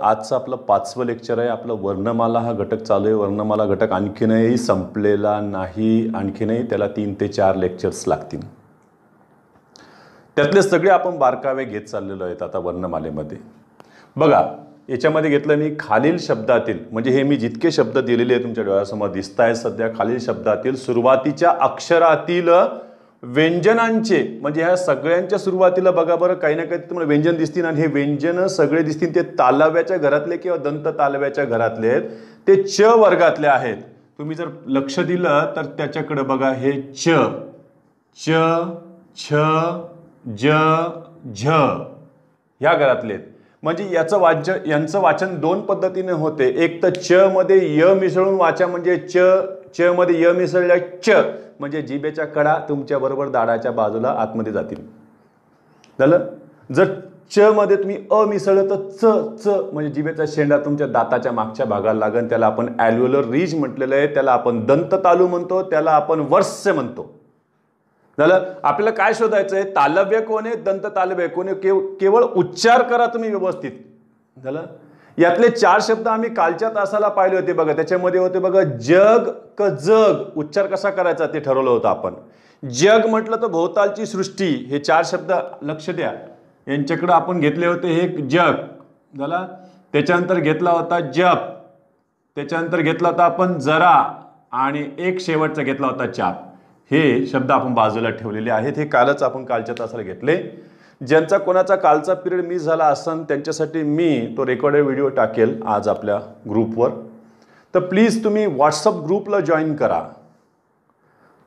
आजचं आपलं 5वं लेक्चर आहे. आपलं वर्णमाला हा घटक चालू आहे. वर्णमाला घटक आणखीनही संपलेला नाही. आणखीनही त्याला 3 ते 4 लेक्चर्स लागतील. त्यातले सगळे आपण बारकावे घेत चाललेलो आहेत आता वर्णमालेमध्ये. बघा याच्यामध्ये घेतलं मी खालील शब्दातील, म्हणजे हे मी जितके शब्द दिलेले आहेत तुमच्या डोळ्यासमोर दिसत आहेत सध्या, खालील शब्दातील सुरुवातीच्या अक्षरातील व्यंजनांचे, म्हणजे ह्या सगळ्यांच्या सुरुवातीला बघा बरं काही ना काही तुम्हाला व्यंजन दिसतील आणि हे व्यंजन सगळे दिसतील ते तालव्याच्या घरातले किंवा दंत तालव्याच्या घरातले आहेत. ते च वर्गातले आहेत. तुम्ही जर लक्ष दिलं तर त्याच्याकडे बघा हे च, च, छ, ज, झ ह्या घरातले आहेत. म्हणजे यांचं वाचन 2 पद्धतीने होते. एक तर च मध्ये य मिसळून वाचा, म्हणजे च मध्ये य मिसळल्या च, म्हणजे जिभेच्या कडा तुमच्या बरोबर दाढाच्या बाजूला आतमध्ये जातील. झालं. जर च मध्ये तुम्ही अ मिसळलं तर च च म्हणजे जिभेचा शेंडा तुमच्या दाताच्या मागच्या भागाला लागेल. त्याला आपण ॲल्व्होलर रिज म्हटलेलं आहे. त्याला आपण दंत तालू म्हणतो. त्याला आपण वर्स्य म्हणतो. झालं. आपल्याला काय शोधायचं आहे? तालव्य कोण आहे, दंत तालव्य कोण आहे, केवळ उच्चार करा तुम्ही व्यवस्थित. झालं. यातले 4 शब्द आम्ही कालच्या तासाला पाहिले होते बघा. त्याच्यामध्ये होते बघा जग क जग. उच्चार कसा करायचा ते ठरवलं होतं आपण. जग म्हटलं तर भोवतालची सृष्टी. हे 4 शब्द लक्ष द्या. यांच्याकडे आपण घेतले होते हे जग. झाला. त्याच्यानंतर घेतला होता जप. त्याच्यानंतर घेतला होता आपण जरा आणि एक शेवटचा घेतला होता चाप. हे शब्द आपण बाजूला ठेवलेले आहेत. हे कालच आपण कालच्या तासाला घेतले. ज्यांचा कोणाचा कालचा पिरियड मिस झाला असेल त्यांच्यासाठी मी तो रेकॉर्डेड व्हिडिओ टाकेल आज आपल्या ग्रुपवर. तर प्लीज तुम्ही व्हॉट्सअप ग्रुपला जॉईन करा.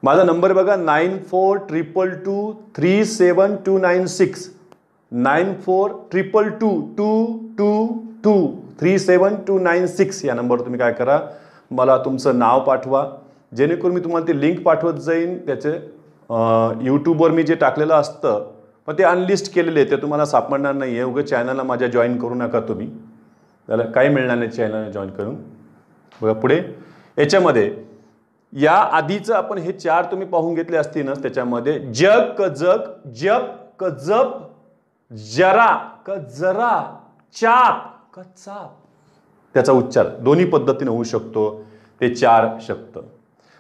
माझा नंबर बघा 9422237296 942222237296 या नंबरवर तुम्ही काय करा, मला तुमचं नाव पाठवा, जेणेकरून मी तुम्हाला ती लिंक पाठवत जाईन. त्याचे यूट्यूबवर मी जे टाकलेलं असतं पण ते अनलिस्ट केलेले आहे, ते तुम्हाला सापडणार नाही आहे. उगाच चॅनलला माझ्या जॉईन करू नका तुम्ही. त्याला काही मिळणार नाही चॅनलला जॉईन करून. बघा पुढे याच्यामध्ये या आधीचं आपण हे 4 तुम्ही पाहून घेतले असतीलच. त्याच्यामध्ये जग क जग, जप क जप, जरा क जरा, चाप क चाप. त्याचा उच्चार दोन्ही पद्धतीने होऊ शकतो. ते 4 शब्द.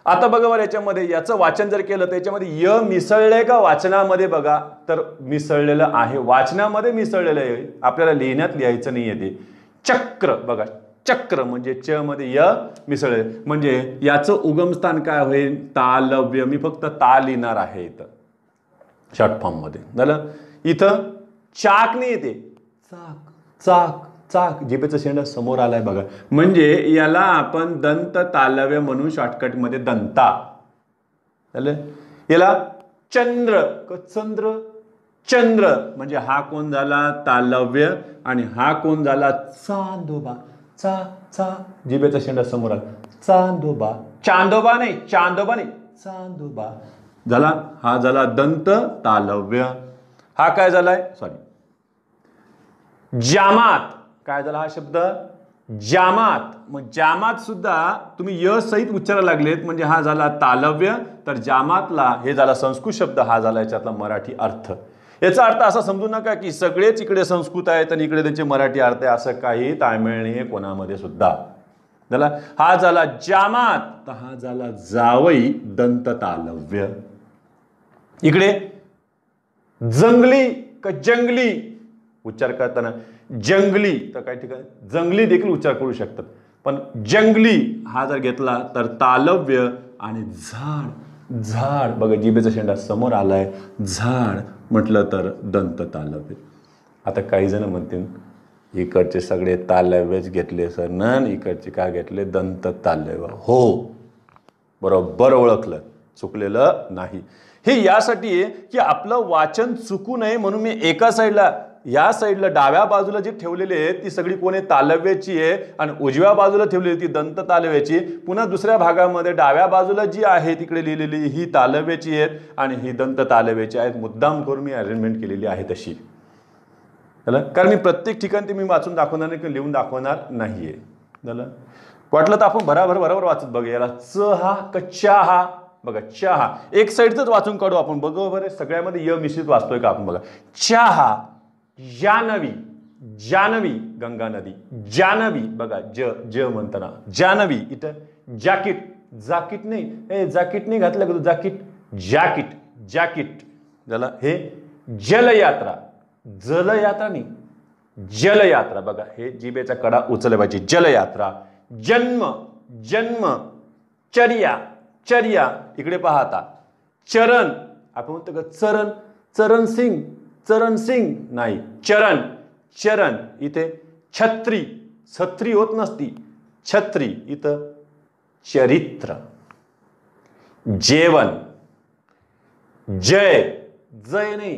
आता बघा बरं याच्यामध्ये याचं वाचन जर केलं तर याच्यामध्ये य मिसळलंय का वाचनामध्ये? बघा तर मिसळलेलं आहे. वाचनामध्ये मिसळलेलं आहे. आपल्याला लिहिण्यात लिहायचं नाही आहे ते. चक्र बघा, चक्र म्हणजे च मध्ये य मिसळले, म्हणजे याचं उगमस्थान काय होईल? तालव्य. मी फक्त ता लिहिणार आहे इथं शॉर्ट फॉर्म मध्ये. झालं. इथं चाक नाही येते, चाक चाक चाक. जिभेचा शेंडा समोर आलाय बघा, म्हणजे याला आपण दंत तालव्य म्हणून शॉर्टकट मध्ये दंता. झालं. याला चंद्र क चंद्र, चंद्र म्हणजे हा कोण झाला? तालव्य. आणि हा कोण झाला? चांदोबा. चा चा जिभेचा शेंडा समोर आला, चांदोबा. चांदोबा नाही, चांदोबा नाही, चांदोबा झाला. हा झाला दंत तालव्य. हा काय झालाय? सॉरी, जामात. काय झाला हा शब्द? जामात. मग जामात सुद्धा तुम्ही य सहित उच्चारायला लागलेत, म्हणजे हा झाला तालव्य. तर जामातला हे झाला संस्कृत शब्द, हा झाला याच्यातला मराठी अर्थ. याचा अर्थ असा समजू नका की सगळेच इकडे संस्कृत आहेत आणि इकडे त्यांचे मराठी अर्थ आहे, असं काही ताळमेळ नाही कोणामध्ये सुद्धा. झाला. हा झाला जामात, तर हा झाला जावई दंत तालव्य. इकडे जंगली क जंगली उच्चार करताना जंगली, तर काही ठिकाणी जंगली देखील उच्चार करू शकतात, पण जंगली हा जर घेतला तर तालव्य. आणि झाड, झाड बघा जिभेचा शेंडा समोर आलाय, झाड म्हटलं तर दंत तालव्य. आता काही जण म्हणतील इकडचे सगळे तालव्यच घेतले सर ना, इकडचे काय घेतले? दंत तालव्य. हो, बरोबर ओळखलं, चुकलेलं नाही. हे यासाठी आहे की आपलं वाचन चुकू नये म्हणून मी एका साईडला, या साईडला डाव्या बाजूला जी ठेवलेली आहे ती सगळी कोणी तालव्याची आहे आणि उजव्या बाजूला ठेवलेली ती दंत तालव्याची. पुन्हा दुसऱ्या भागामध्ये डाव्या बाजूला जी आहे तिकडे लिहिलेली ही तालव्याची आहेत आणि ही दंत तालव्याची आहेत. मुद्दाम करून मी अरेंजमेंट केलेली आहे तशी. कारण मी प्रत्येक ठिकाणी ते मी वाचून दाखवणार नाही किंवा लिहून दाखवणार नाहीये. झालं. वाटलं तर आपण बरोबर वाचत बघा. याला च हा कच्चा हा बघा, चहा एक साईडच वाचून काढू आपण. बघा बरं सगळ्यामध्ये य मिश्रित वाचतोय का आपण? बघा, चहा, जानवी. जानवी गंगा नदी, जानवी बघा ज म्हणताना जानवी. इथं जॅकेट, जाकीट नाही, हे जाकीट नाही घातलं का तू, जाकीट जॅकेट जॅकेट झाला. हे जलयात्रा, जलयात्रा नाही जलयात्रा बघा, हे जिभेचा कडा उचलला पाहिजे. जलयात्रा. जन्म, जन्म. चर्या, चर्या इकडे पाहता. चरण आपण म्हणतो का चरण, चरण सिंग, चरण सिंग नाही, चरण, चरण. इथे छत्री, छत्री होत नसती, छत्री. इथं चरित्र. जेवण. जय, जय नाही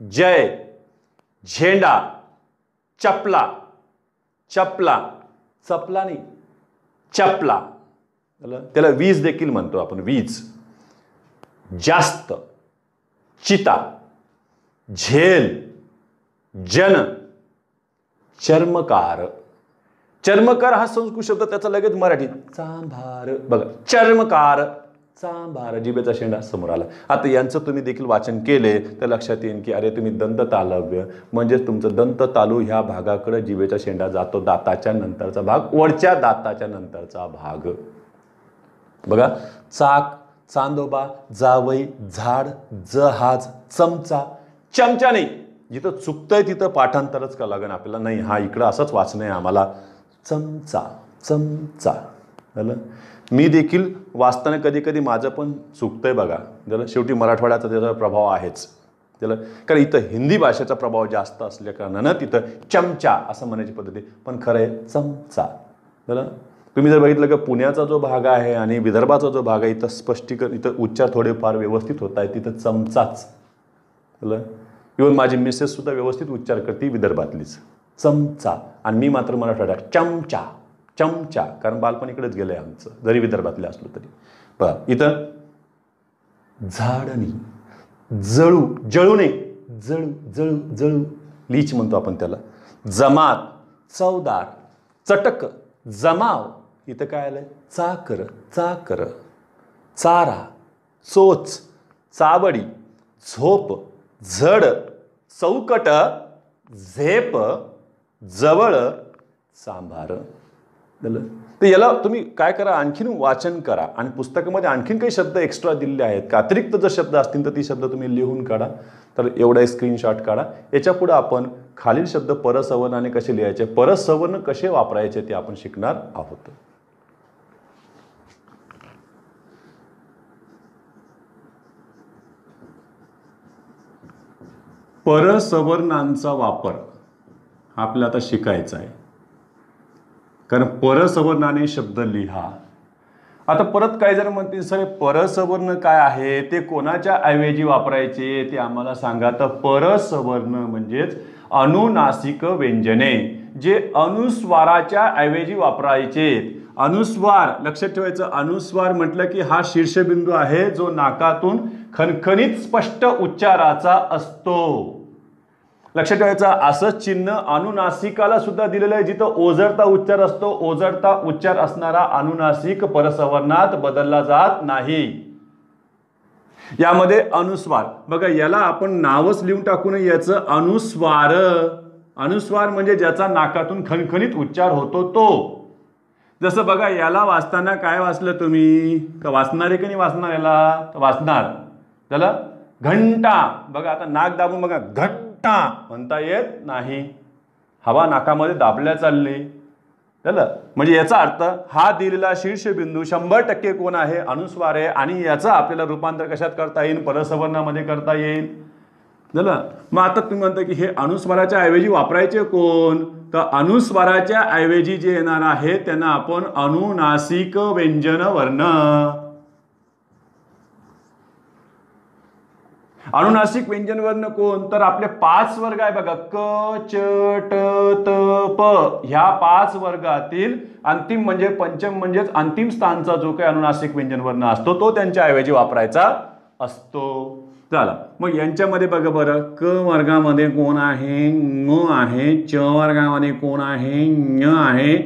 जय. झेंडा. चपला, चपला, चपला नाही चपला. त्याला वीज देखील म्हणतो आपण, वीज. जास्त. चिता. झेल. जन. चर्मकार. चर्मकार हा संस्कृत शब्द, त्याचा लगेच मराठीत चांभार बघा. चर्मकार, चांभार, जिभेचा शेंडा समोर आला. आता यांचं तुम्ही देखील वाचन केले तर लक्षात येईल की अरे तुम्ही दंत तालव्य म्हणजेच तुमचं दंत तालू ह्या भागाकडे जिभेचा शेंडा जातो, दाताच्या नंतरचा भाग, वरच्या दाताच्या नंतरचा भाग बघा. चाक, चांदोबा, जावई, झाड, जहाज, चमचा. चमचा नाही, जिथं चुकतंय तिथं पाठांतरच का लागेल आपल्याला, नाही हा इकडं असंच वाचणं आहे आम्हाला. चमचा, चमचा झालं. मी देखील वाचताना कधी कधी माझं पण चुकतंय बघा, झालं. शेवटी मराठवाड्याचा त्याचा प्रभाव आहेच त्याला, कारण इथं हिंदी भाषेचा प्रभाव जास्त असल्या कारणानं तिथं चमचा असं म्हणायची पद्धती, पण खरं आहे चमचा झालं. तुम्ही जर बघितलं की पुण्याचा जो भाग आहे आणि विदर्भाचा जो भाग आहे, इथं स्पष्टीकरण, इथं उच्चार थोडेफार व्यवस्थित होत आहे, तिथं चमचाच झालं. इव्हन माझी मिसेस सुद्धा व्यवस्थित उच्चार करते विदर्भातलीच, चमचा. आणि मी मात्र मराठवाड्यात चमचा, चमचा, कारण बालपण इकडेच गेलंय आमचं, जरी विदर्भातले असलो तरी. पहा इथं झाडणी, जळू, जळू नाही जळू, जळू, जळू, लीच म्हणतो आपण त्याला. जमात, चवदार, चटक, जमाव. इथं काय आलंय, चाकर, चाकर. चारा, चोच, चावडी, झोप, झड, चौकट, झेप, जवळ, सांभार. तर याला तुम्ही काय करा, आणखीन वाचन करा आणि पुस्तकामध्ये आणखीन काही शब्द एक्स्ट्रा दिलेले आहेत का, अतिरिक्त जर शब्द असतील तर ती शब्द तुम्ही लिहून काढा. तर एवढा स्क्रीनशॉट काढा. याच्या पुढे आपण खालील शब्द परसवर्णाने कसे लिहायचे, परसवर्ण कसे वापरायचे ते आपण शिकणार आहोत. परसवर्णांचा वापर आपल्याला आता शिकायचा आहे, कारण परसवर्णाने शब्द लिहा. आता परत काही जण म्हणतील सर परसवर्ण काय आहे, ते कोणाच्या ऐवजी वापरायचे ते आम्हाला सांगा. तर परसवर्ण म्हणजेच अनुनासिक व्यंजने, जे अनुस्वाराच्या ऐवजी वापरायचे. अनुस्वार लक्षात ठेवायचं, अनुस्वार म्हटलं की हा शीर्षबिंदू आहे जो नाकातून खणखणीत स्पष्ट उच्चाराचा असतो. लक्षात ठेवायचं, असंच चिन्ह अनुनासिकाला सुद्धा दिलेलं आहे, जिथं ओझरता उच्चार असतो. ओझरता उच्चार असणारा अनुनासिक परसवर्णात बदलला जात नाही. यामध्ये अनुस्वार बघा, याला आपण नावच लिहून टाकू नये, याचं अनुस्वार. अनुस्वार म्हणजे ज्याचा नाकातून खणखणीत उच्चार होतो तो. जसं बघा याला वाचताना काय वाचलं तुम्ही, का वाचणार आहे की नाही वाचणार, याला वाचणार त्याला घंटा. बघा आता नाक दाबून बघा, घंटा म्हणता येत नाही, हवा नाकामध्ये दाबल्या चालली त्याला. म्हणजे याचा अर्थ हा दिलेला शीर्षबिंदू 100% कोण आहे, अनुस्वार आहे. आणि याचा आपल्याला रूपांतर कशात करता येईल, परसवर्णामध्ये करता येईल झालं. मग आता तुम्ही म्हणता की हे अनुस्वाराच्या ऐवजी वापरायचे कोण, तर अनुस्वाराच्या ऐवजी जे येणार आहे त्यांना आपण अनुनासिक व्यंजन वर्ण. अनुनासिक व्यंजन वर्ण कोण, तर आपले 5 वर्ग आहे बघा, क, च, ट, त, प. ह्या 5 वर्गातील अंतिम म्हणजे पंचम म्हणजेच अंतिम स्थानचा जो काही अनुनासिक व्यंजन वर्ण असतो तो त्यांच्या ऐवजी वापरायचा असतो. चला मग यांच्यामध्ये बघा बरं, क वर्गामध्ये कोण आहे, ङ आहे. च वर्गामध्ये कोण आहे, ञ आहे.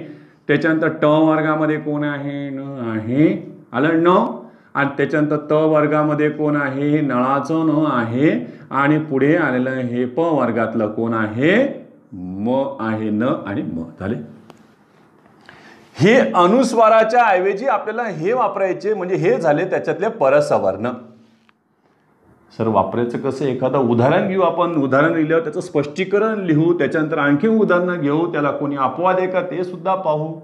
त्याच्यानंतर ट वर्गामध्ये कोण आहे, न आहे. आलं न. आणि त्याच्यानंतर त वर्गामध्ये कोण आहे, हे नळाचं न आहे. आणि पुढे आलेलं हे प वर्गातलं कोण आहे, म आहे न आणि म झाले. हे अनुस्वाराच्या ऐवजी आपल्याला हे वापरायचे, म्हणजे हे झाले त्याच्यातले परसवर्ण. सर वापरायचं कसं, एखादं उदाहरण घेऊ आपण, उदाहरण लिहिल्यावर त्याचं स्पष्टीकरण लिहू, त्याच्यानंतर आणखी उदाहरणं घेऊ, त्याला कोणी अपवाद आहे का ते सुद्धा पाहू.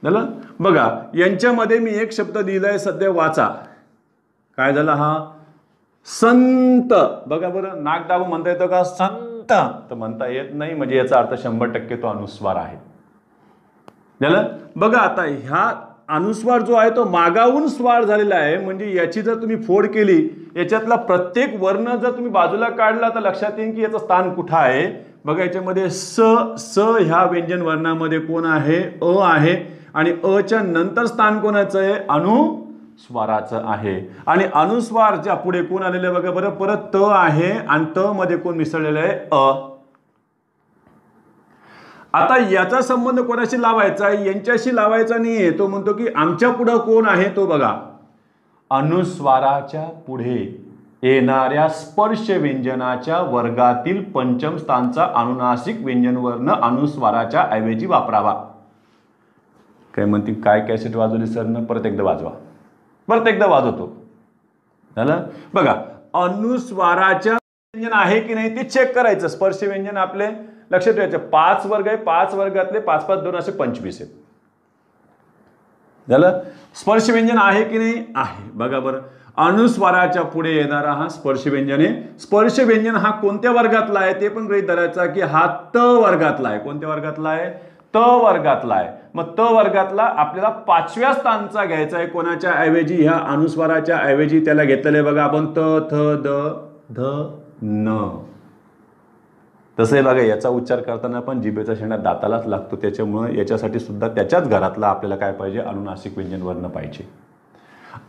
झालं. बघा यांच्यामध्ये मी एक शब्द लिहिलाय सध्या, वाचा. काय झाला हा, संत. बघा बरं, नाक दाबून म्हणता येतं का संत, तर म्हणता येत नाही, म्हणजे याचा अर्थ 100% तो अनुस्वार आहे. झालं. बघा आता ह्या अनुस्वार जो आहे तो मागाहून स्वर झालेला आहे, म्हणजे याची जर तुम्ही फोड केली, याच्यातला प्रत्येक वर्ण जर तुम्ही बाजूला काढला तर लक्षात येईल की याचं स्थान कुठं आहे. बघा याच्यामध्ये स ह्या व्यंजन वर्णामध्ये कोण आहे, अ आहे, आणि अच्या नंतर स्थान कोणाचं आहे, अनुस्वाराचं आहे. आणि अनुस्वारच्या पुढे कोण आलेलं आहे बघा बरं, परत त आहे, आणि त मध्ये कोण मिसळलेलं आहे, अ. आता याचा संबंध कोणाशी लावायचा, यांच्याशी लावायचा नाहीये. तो म्हणतो की आमच्या पुढे कोण आहे, तो बघा अनुस्वाराच्या पुढे येणाऱ्या स्पर्श व्यंजनाच्या वर्गातील पंचम स्थानचा अनुनासिक व्यंजन वर्ण अनुस्वाराच्या ऐवजी वापरावा. काय म्हणते, काय कॅसेट वाजवली सरनं, परत एकदा वाजवा, परत एकदा वाजवतो. झालं. बघा अनुस्वाराच्या व्यंजन आहे की नाही ते चेक करायचं. स्पर्श व्यंजन आपले लक्षात ठेवायचं, 5 वर्ग आहे, 5 वर्गातले 5 5 2 असे 25 आहेत. झालं. स्पर्श व्यंजन आहे की नाही, आहे. बघा बरं, अनुस्वाराच्या पुढे येणारा हा स्पर्श व्यंजन आहे. स्पर्श व्यंजन हा कोणत्या वर्गातला आहे ते पण गृहीत धरायचा की हा त वर्गातला आहे. कोणत्या वर्गातला आहे, त वर्गातला आहे. मग त वर्गातला आपल्याला 5व्या स्थानचा घ्यायचा आहे. कोणाच्या ऐवजी, ह्या अनुस्वाराच्या ऐवजी त्याला घेतलेलं आहे बघा आपण, त थ द ध न. तसं आहे बघा, याचा उच्चार करताना पण जिभेचा शेंडा दातालाच लागतो, त्याच्यामुळे याच्यासाठी सुद्धा त्याच्याच घरातला आपल्याला काय पाहिजे, अनुनासिक व्यंजन वर्ण पाहिजे.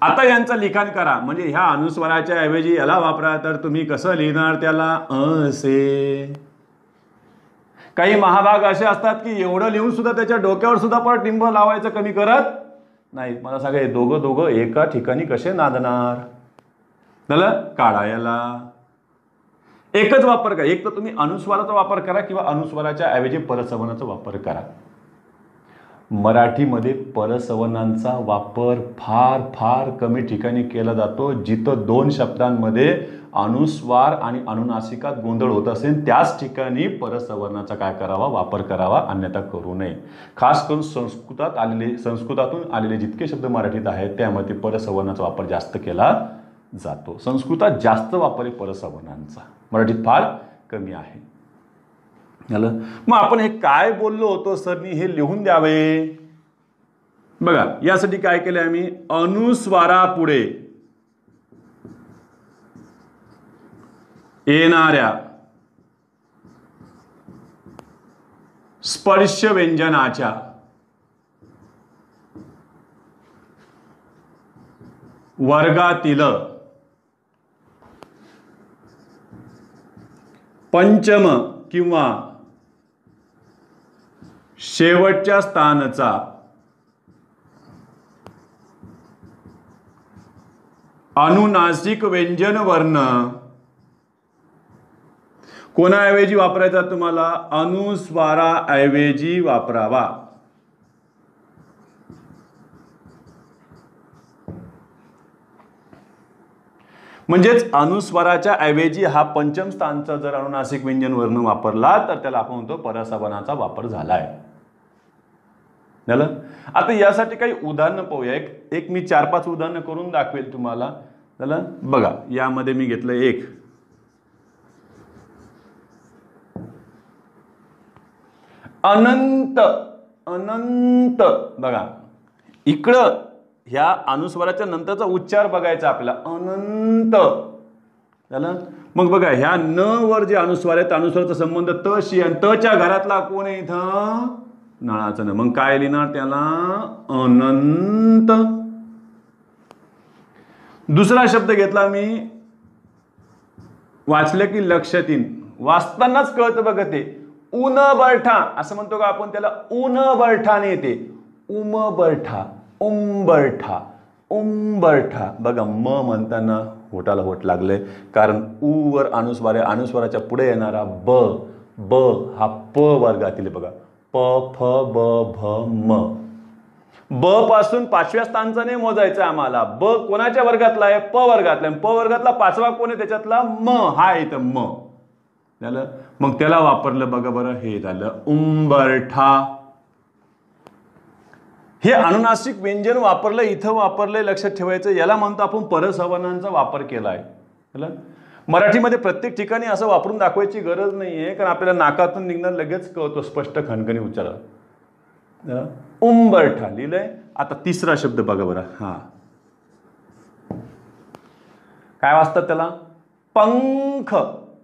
आता यांचं लिखाण करा, म्हणजे ह्या अनुस्वाराच्या ऐवजी याला वापरा, तर तुम्ही कसं लिहिणार त्याला, असे. काही महाभाग असे असतात की एवढं लिहून सुद्धा त्याच्या डोक्यावर सुद्धा परत टिंब लावायचं कमी करत नाही. मला सांगा, हे दोघं एका ठिकाणी कसे नांदणार. झालं. काढा याला, एकच वापर करा. एक तर तुम्ही अनुस्वाराचा वापर करा किंवा अनुस्वाराच्या ऐवजी परसवर्णाचा वापर करा. मराठीमध्ये परसवर्णांचा वापर फार फार कमी ठिकाणी केला जातो. जिथं 2 शब्दांमध्ये अनुस्वार आणि अनुनासिकात गोंधळ होत असेल त्याच ठिकाणी परसवर्णाचा काय करावा, वापर करावा, अन्यथा करू नये. खास करून संस्कृतातून आलेले जितके शब्द मराठीत आहेत त्यामध्ये परसवर्णाचा वापर जास्त केला जातो. संस्कृतात जास्त वापर आहे परसवर्णांचा, मराठीत फार कमी आहे. झालं. मग आपण हे काय बोललो होतो सरनी, हे लिहून द्यावे. बघा यासाठी काय केलं आम्ही, अनुस्वारापुढे येणाऱ्या स्पर्श व्यंजनाच्या वर्गातील पंचम किंवा शेवटच्या स्थानाचा अनुनासिक व्यंजन वर्ण कोणाऐवजी वापरायचा, तुम्हाला अनुस्वाराऐवजी वापरावा. म्हणजेच अनुस्वाराच्या ऐवजी हा पंचम स्थानचा जर अनुनासिक व्यंजन वर्ण वापरला तर त्याला आपण म्हणतो परसवर्णाचा वापर झालाय. झालं. आता यासाठी काही उदाहरणं पाहूया. एक मी 4-5 उदाहरणं करून दाखवेल तुम्हाला. झालं. बघा यामध्ये मी घेतलं एक, अनंत. अनंत. बघा इकडं ह्या अनुस्वाराच्या नंतरचा उच्चार बघायचा आपल्याला, अनंत. झालं. मग बघा ह्या न वर जे अनुस्वार आहे, अनुस्वाराचा संबंध तशी, आणि तच्या घरातला कोण आहे इथं, नळाचं न. मग काय लिहिणार त्याला, अनंत. दुसरा शब्द घेतला मी, वाचलं की लक्षात येईल, वाचतानाच कळतं बघा ते, उनबरठा असं म्हणतो का आपण त्याला, उनबरठाने येते, उमबरठा, उंबरठा, उंबरठा. बघा म म्हणताना होटाला होट लागले, कारण उ वर अनुस्वार आहे, अनुस्वाराच्या पुढे येणारा ब ब हा प वर्गातील बघा, प फ ब भ म. ब पासून 5व्या स्थानचं नाही मोजायचं आम्हाला. ब कोणाच्या वर्गातला आहे? प वर्गातला. प वर्गातला 5वा कोण आहे? त्याच्यातला म हा इथं म झालं. मग त्याला वापरलं बघा बरं, हे झालं उंबरठा. हे अनुनासिक व्यंजन वापरलं, इथं वापरलंय, लक्षात ठेवायचं. याला म्हणतो आपण परसवर्णांचा वापर केलाय. मराठीमध्ये प्रत्येक ठिकाणी असं वापरून दाखवायची गरज नाहीये, कारण आपल्याला नाकातून निघणं लगेच कळतो स्पष्ट खणखणी उच्चार. उंबरठा लिहिलंय. आता तिसरा शब्द बघा बरं, हा काय वाचतात त्याला? पंख.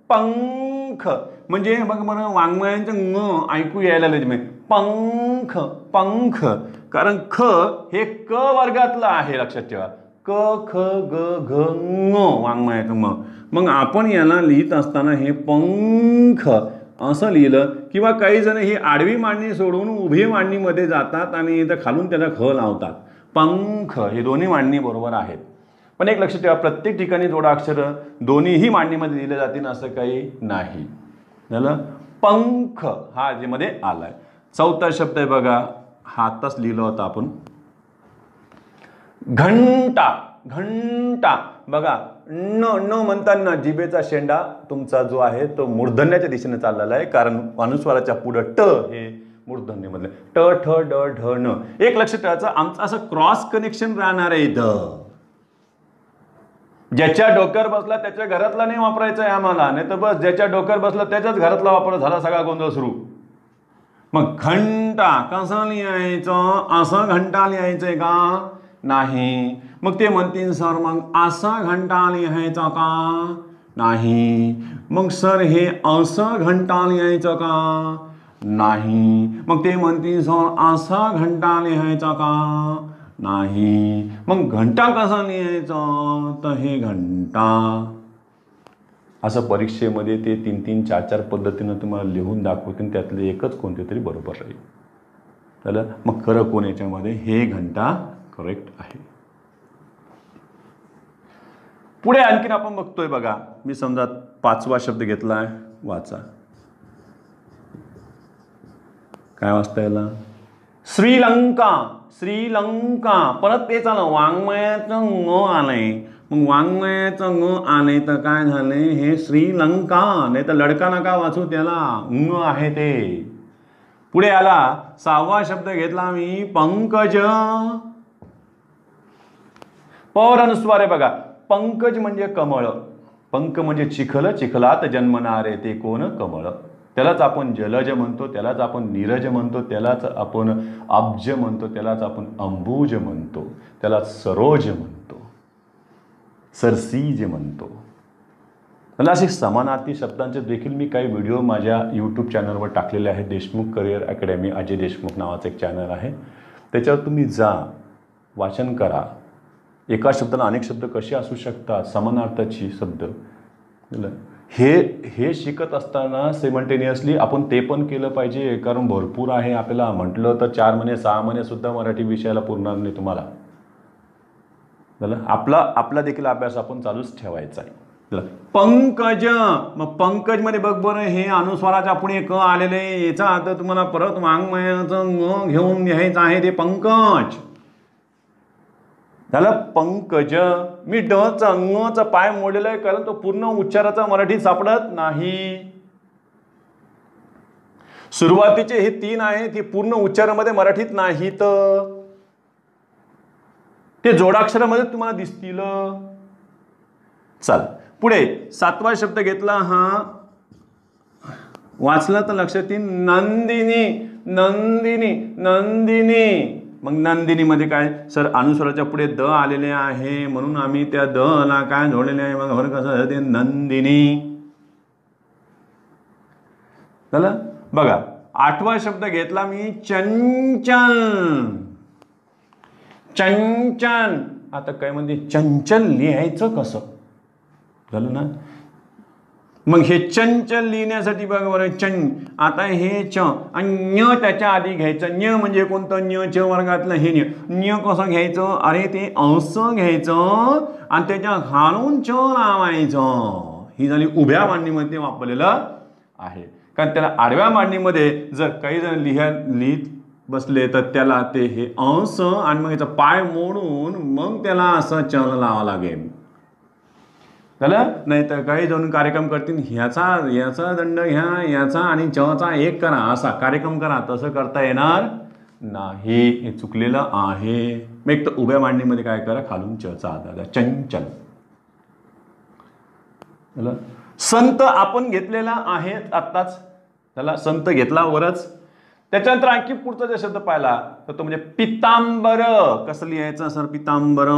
पंख म्हणजे बघ बरं, वाङ्मयांचं ङ ऐकू यायला लागले. पंख पंख, कारण ख हे क वर्गातलं आहे, लक्षात ठेवा. क ख ग घ ङ वाङ्मयाचं म. मग आपण याला लिहित असताना हे पंख असं लिहिलं, किंवा काही जण ही आडवी मांडणी सोडून उभी मांडणीमध्ये जातात आणि इथं खालून त्याला ख लावतात. पंख हे दोन्ही मांडणी बरोबर आहेत. पण एक लक्षात ठेवा, प्रत्येक ठिकाणी जोडाक्षर दोन्हीही मांडणीमध्ये दिले जातील असं काही नाही. झालं. पंख हा जे मध्ये आलाय. चौथा शब्द आहे बघा, हा आत्ताच लिहिला होता आपण, घंटा. घंटा बघा, न न म्हणताना जिभेचा शेंडा तुमचा जो आहे तो मूर्धन्याच्या दिशेने चाललेला आहे, कारण अनुस्वाराच्या पुढे ट हे मूर्धन्यमधले ट ठ ड ढ न. एक लक्षात ठेवायचं, आमचं असं क्रॉस कनेक्शन राहणार आहे इथं. ज्याच्या डोक्यावर बसला त्याच्या घरातला नाही वापरायचा आहे आम्हाला, नाही तर बस ज्याच्या डोक्यावर बसला त्याच्याच घरातला वापर झाला, सगळा गोंधळ सुरू. मग घंटा कसं लिहायचं? असं घंटा लिहायचंय का? नाही. मग ते म्हणतील सर मग असं घंटा लिहायचं का? नाही. मग सर हे असं घंटा लिहायचं का? नाही. मग ते म्हणतील सर असं घंटा लिहायचं का? नाही. मग घंटा कसा लिहायचं? तर हे घंटा असं परीक्षेमध्ये ते 3-3, 4-4 पद्धतीनं तुम्हाला लिहून दाखवतील, त्यातले एकच कोणते तरी बरोबर राहील. चला मग खरं कोण याच्यामध्ये? हे घंटा करेक्ट आहे. पुढे आणखीन आपण बघतोय बघा, मी समजा 5वा शब्द घेतलाय, वाचा. काय वाचता याला? श्रीलंका. श्रीलंका. परत तेच आलं, वाङ्मयाचं ङ आलंय. मग वाङ्मयाचं ङ आलंय तर काय झालंय? हे श्रीलंका. नाही तर लडका नका वाचू त्याला, ङ आहे ते. पुढे आला 6वा शब्द घेतला मी, पंकज. पर अनुस्वार आहे बघा. पंकज म्हणजे कमळ. पंक म्हणजे चिखल, चिखलात जन्मणारे ते कोण? कमळ. त्यालाच आपण जलज म्हणतो, त्यालाच आपण नीरज म्हणतो, त्यालाच आपण अब्ज म्हणतो, त्यालाच आपण अंबुज म्हणतो, त्यालाच सरोज म्हणतो, सरसीज म्हणतो. मला असे समानार्थी शब्दांचे देखील मी काही व्हिडिओ माझ्या यूट्यूब चॅनलवर टाकलेले आहेत. देशमुख करिअर अकॅडमी, अजय देशमुख नावाचं एक चॅनल आहे. त्याच्यावर तुम्ही जा, वाचन करा. एका शब्दाला अनेक शब्द कसे असू शकतात, समानार्थाची शब्द. हे शिकत असताना सिमल्टेनियसली आपण ते पण केलं पाहिजे, कारण भरपूर आहे. आपल्याला म्हटलं तर 4 महिने 6 महिने सुद्धा मराठी विषयाला पुरणार नाही तुम्हाला. आपला देखील अभ्यास आपण चालूच ठेवायचा आहे. पंकज. मग पंकज मध्ये बघ बरं, हे अनुस्वाराच्या पुढे क आलेले, याचा अर्थ तुम्हाला परत वाङ्मयाचं ङ घेऊन घ्यायचं आहे, ते पंकज झालं. पंकज. मी ड चा ङ चा पाय मोडलेला आहे, कारण तो पूर्ण उच्चाराचा मराठीत सापडत नाही. सुरुवातीचे हे 3 आहेत, हे पूर्ण उच्चारामध्ये मराठीत नाहीत, ते जोडाक्षरामध्ये तुम्हाला दिसतील. चल पुढे 7वा शब्द घेतला, हा वाचला तर लक्षात येईल, नंदिनी. नंदिनी. नंदिनी. मग नंदिनी मध्ये काय? सर अनुस्वाराच्या पुढे द आलेले आहे, म्हणून आम्ही त्या द ला काय जोडलेले आहे? मग बरं कसं ते नंदिनी झालं. बघा 8वा शब्द घेतला मी, चंचल. चंचल. आता काय म्हणजे चंचल लिहायचं कसं झालं ना? मग हे चंचल लिहिण्यासाठी बघा बरं, चं. आता हे च आणि ञ त्याच्या आधी घ्यायचं. ञ म्हणजे कोणतं? ञ च वर्गातलं हे ञ. ञ कसं घ्यायचं? अरे ते असं घ्यायचं आणि त्याच्या खालून च लावायचं. ही झाली उभ्या मांडणीमध्ये वापरलेलं आहे. कारण त्याला आडव्या मांडणीमध्ये जर काही जण लिहित बसले तर त्याला ते हे अंश आणि मग याचा पाय मोडून मग त्याला असं चल लावावं लागेल झालं. नाही तर काही जण कार्यक्रम करतील याचा दंड घ्या याचा आणि चचा एक करा असा कार्यक्रम करा, तसं करता येणार नाही, हे चुकलेलं आहे. मग एक तर उभ्या मांडणीमध्ये काय करा, खालून चचा आधा चंचल. संत आपण घेतलेला आहे आत्ताच, त्याला संत घेतला वरच. त्याच्यानंतर आणखी पुढचा जो शब्द पाहिला तर तो म्हणजे पितांबर. कसं लिहायचं सर पितांबर?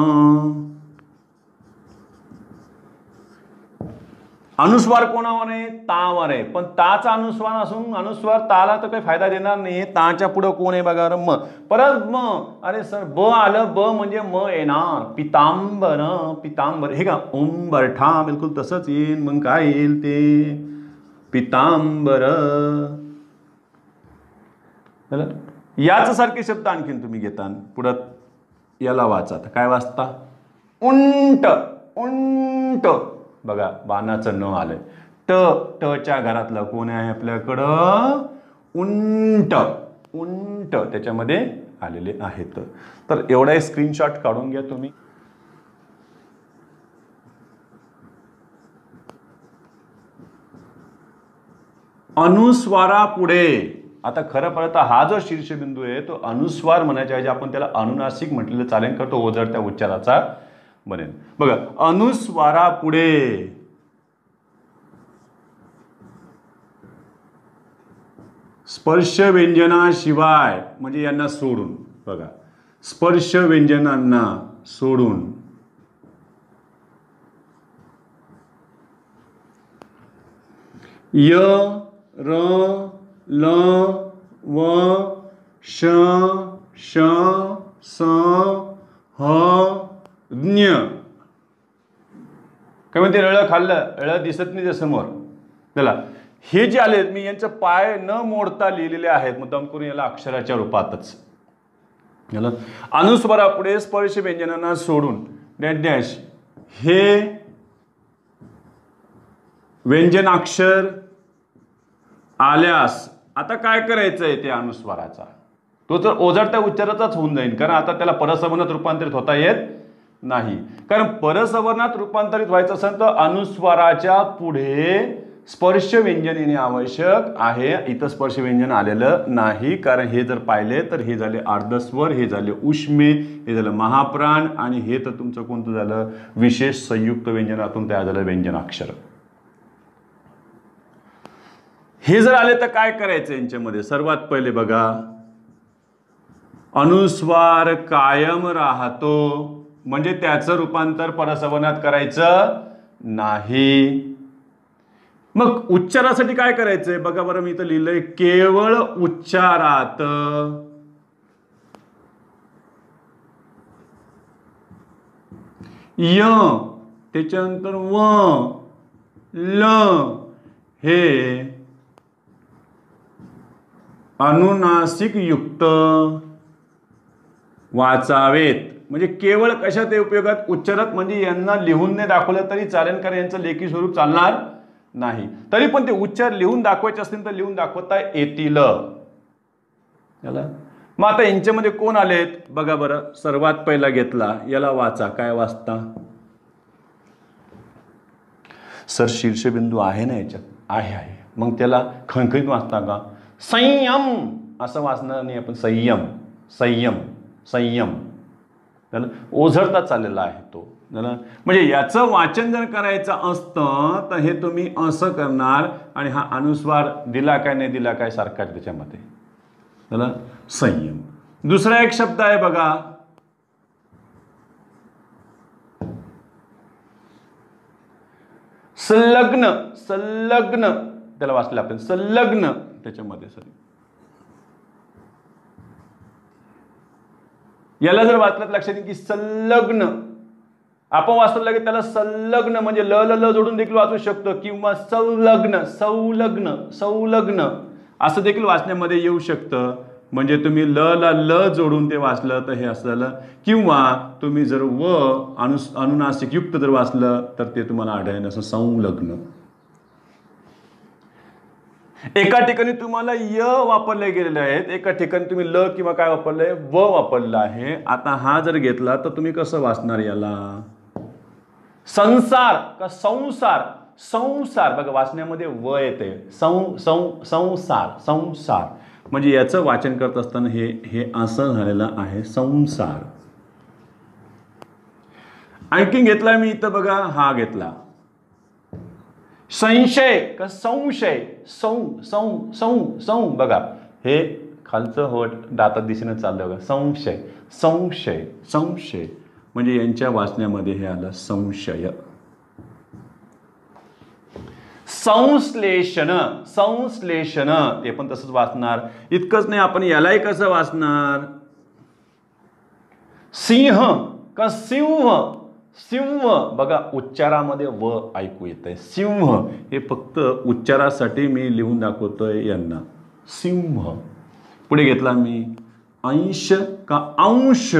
अनुस्वार कोणावर आहे? तावर आहे. पण ताचा अनुस्वार असून अनुस्वार ताला तर काही फायदा देणार नाही. ताच्या पुढे कोण आहे बघा, म. परत म. अरे सर ब आलं, ब म्हणजे म येणार. पितांबर, पितांबर हे का उंबरठा, बिलकुल तसंच येईल. मग काय येईल ते पितांबर. याच सारखे शब्द आणखीन तुम्ही घेता पुढे याला वाचा. काय वाचता? उंट, उंट. बघा बाणाचं न आलंय. टच्या घरातलं कोण आहे आपल्याकडं? उंट, उंट त्याच्यामध्ये आलेले आहेत. तर एवढा स्क्रीनशॉट काढून घ्या तुम्ही. अनुस्वारा पुढे आता खरं पाहता हा जो शीर्षबिंदू आहे तो अनुस्वार म्हणायच्या ऐवजी आपण त्याला अनुनासिक म्हटलेलं चालेल, का तो ओझरत्या उच्चाराचा बनेल. बघा अनुस्वारा पुढे स्पर्श व्यंजनाशिवाय म्हणजे यांना सोडून, बघा स्पर्श व्यंजनांना सोडून य र ल व श श स ह ज्ञ. काय म्हणते? ळ खाल्लं, ळ दिसत नाही समोर. चला हे जे आले मी यांचं पाय न मोडता लिहिलेले आहेत मुद्दाम करून, याला अक्षराच्या रूपातच. याला अनुस्वारा पुढे स्पर्श व्यंजनांना सोडून डॅश डॅश हे व्यंजनाक्षर आल्यास आता काय करायचंय? त्या अनुस्वाराचा तो तर ओझरत्या उच्चाराचाच होऊन जाईल, कारण आता त्याला परसवर्णात रूपांतरित होता येत नाही. कारण परसवर्णात रूपांतरित व्हायचं असेल तर अनुस्वाराच्या पुढे स्पर्श व्यंजन येणे आवश्यक आहे. इथं स्पर्श व्यंजन आलेलं नाही, कारण हे जर पाहिले तर हे झाले अर्धस्वर, हे झाले उष्मे, हे झालं महाप्राण आणि हे तर तुमचं कोणतं झालं? विशेष संयुक्त व्यंजनातून तयार झालं व्यंजनाक्षर. हे जर आले तर काय करायचं यांच्यामध्ये? सर्वात पहिले बघा अनुस्वार कायम राहतो म्हणजे त्याचं रूपांतर परसवर्णात करायचं नाही. मग उच्चारासाठी काय करायचंय? बघा बरं मी इथं लिहिलंय केवळ उच्चारात य त्याच्यानंतर व ल हे अनुनासिक युक्त वाचावेत. म्हणजे केवळ कशात उपयोगात? उच्चारात. म्हणजे यांना लिहून नाही दाखवलं तरी चालेल, कारण यांचं लेखी स्वरूप चालणार नाही. तरी पण ते उच्चार लिहून दाखवायचे असतील तर लिहून दाखवता येतील. मग आता यांच्यामध्ये कोण आलेत बघा बरं. सर्वात पहिला घेतला याला वाचा. काय वाचता? सर शीर्षबिंदू आहे ना याच्यात? आहे. मग त्याला खणखणीत वाचता का? संयम असं वाचणार नाही आपण. संयम, संयम, संयम. ओझरता चाललेला आहे तो. म्हणजे याचं वाचन जर करायचं असतं तर हे तुम्ही असं करणार आणि हा अनुस्वार दिला काय नाही दिला काय सारखा त्याच्यामध्ये. संयम. दुसरा एक शब्द आहे बघा संलग्न. संलग्न त्याला वाचलं आपण. संलग्न त्याच्यामध्ये सॉरी याला जर वाचलं लक्षात येईल की संलग्न आपण वाचलं लागेल त्याला संलग्न म्हणजे ल ल ल जोडून देखील वाचू शकतो किंवा संलग्न संलग्न संलग्न असं देखील वाचण्यामध्ये येऊ शकतं. म्हणजे तुम्ही ल ला ल जोडून ते वाचलं तर हे असं झालं, किंवा तुम्ही जर व अनुनासिक युक्त जर वाचलं तर ते तुम्हाला आढळेल असं संलग्न. एका ठिकाणी तुम्हाला य वापरले गेलेले आहेत, एका ठिकाणी तुम्ही ल किंवा काय वापरलंय व वापरलं आहे. आता हा जर घेतला तर तुम्ही कसं वाचणार याला? संसार का संसार? संसार बघा वाचण्यामध्ये व येते. संसार संसार म्हणजे याचं वाचन करत असताना हे हे असं झालेलं आहे संसार. आणखी घेतला मी इथं बघा हा घेतला संशय का संशय? सौ बघा हे खालचं होट दातात दिशेनं चाललं बघा. संशय संशय संशय म्हणजे यांच्या वाचण्यामध्ये हे आलं संशय. संश्लेषण संश्लेषण ते पण तसंच वाचणार. इतकंच नाही आपण यालाही कसं वाचणार? सिंह का सिंह? सिंह बघा उच्चारामध्ये व ऐकू येतंय. सिंह हे फक्त उच्चारासाठी मी लिहून दाखवतोय यांना. सिंह. पुढे घेतला मी अंश का अंश?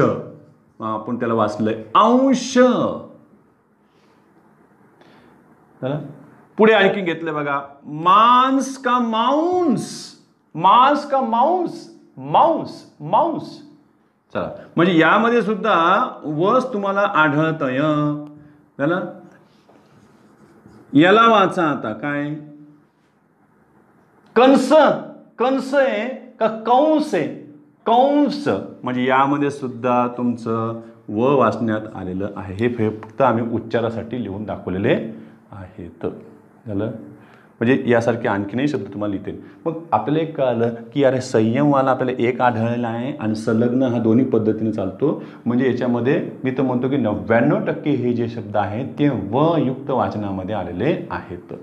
आपण त्याला वाचलंय अंश. पुढे आणखी घेतलं बघा मांस का मांस? मांस का मांस? मांस मांस. चला म्हणजे यामध्ये सुद्धा वस तुम्हाला आढळतंय. झालं. याला वाचा आता काय? कंस. कंस आहे का कंस आहे? कंस म्हणजे यामध्ये सुद्धा तुमचं व वाचण्यात आलेलं आहे. हे फक्त आम्ही उच्चारासाठी लिहून दाखवलेले आहेत. झालं. म्हणजे यासारखे आणखीनही शब्द तुम्हाला लिहिते. मग आपल्याला एक कळलं की अरे संयमवाला आपल्याला एक आढळलेला आहे आणि संलग्न हा दोन्ही पद्धतीने चालतो. म्हणजे याच्यामध्ये मी तर म्हणतो की 99% हे जे शब्द आहेत ते व युक्त वाचनामध्ये आलेले आहेत.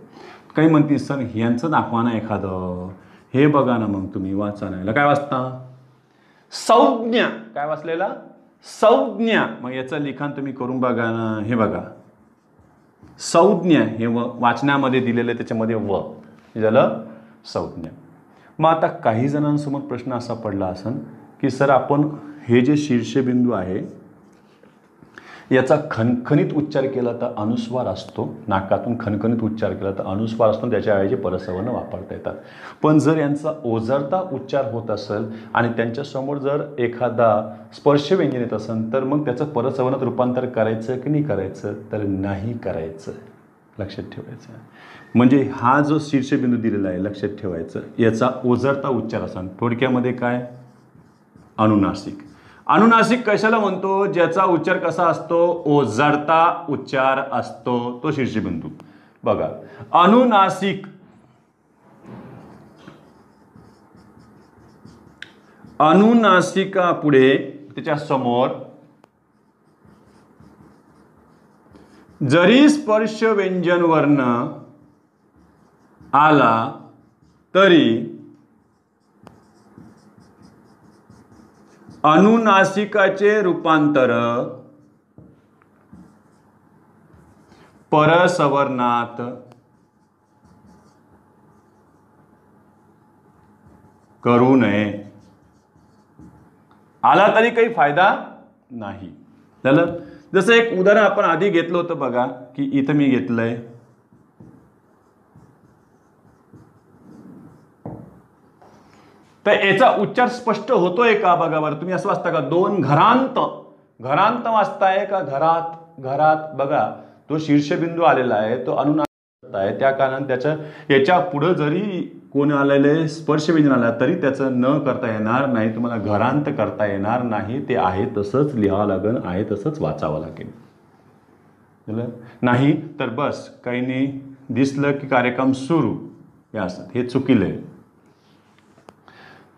काही म्हणतील सर यांचं दाखवा ना एखादं. हे बघा ना मग तुम्ही वाचा ना. काय वाचता? संज्ञा. काय वाचलेला? संज्ञा. मग याचं लिखाण तुम्ही करून बघा ना. हे बघा संज्ञा हे वाचनामध्ये दिलेलं आहे त्याच्यामध्ये व झालं संज्ञा. मग आता काही जणांसमोर प्रश्न असा पडला असेल की सर आपण हे जे शीर्षबिंदू आहे याचा खणखणीत उच्चार केला तर अनुस्वार असतो. नाकातून खणखणीत उच्चार केला तर अनुस्वार असतो. त्याच्याऐवजी परसवर्ण वापरता येतात. पण जर यांचा ओझरता उच्चार होत असेल आणि त्यांच्यासमोर जर एखादा स्पर्श व्यंजन येत असेल तर मग त्याचं परसवर्णात रूपांतर करायचं की नाही करायचं? तर नाही करायचं. लक्षात ठेवायचं. म्हणजे हा जो शीर्षबिंदू दिलेला आहे लक्षात ठेवायचं. याचा ओझरता उच्चार असेल. थोडक्यामध्ये काय? अनुनासिक. अनुनासिक कशाला म्हणतो? ज्याचा उच्चार कसा असतो? ओझरता उच्चार असतो तो शीर्षबिंदू. बघा अनुनासिक. अनुनासिका पुढे त्याच्या समोर जरी स्पर्श व्यंजन वर्ण आला तरी अनुनासिकाचे रूपांतर परसवर्णात करू नये. आला तरी काही फायदा नाही. झालं. जसं एक उदाहरण आपण आधी घेतलं होतं बघा की इथं मी घेतलंय तर याचा उच्चार स्पष्ट होतोय का बघा बरं. तुम्ही असं वाचता का? दोन घरांत. घरांत वाचताय का घरात? घरात. बघा तो शीर्षबिंदू आलेला आहे तो अनुनासिक आहे. त्या कारणाने त्याच्या याच्या पुढे जरी कोण आलेले स्पर्श व्यंजन आला तरी त्याचं न करता येणार नाही. तुम्हाला घरांत करता येणार नाही. ते आहे तसंच लिहावं लागेल. आहे तसंच वाचावं लागेल. नाही तर बस काही नाही दिसलं की कार्यक्रम सुरू. हे असतात. हे चुकीलंय.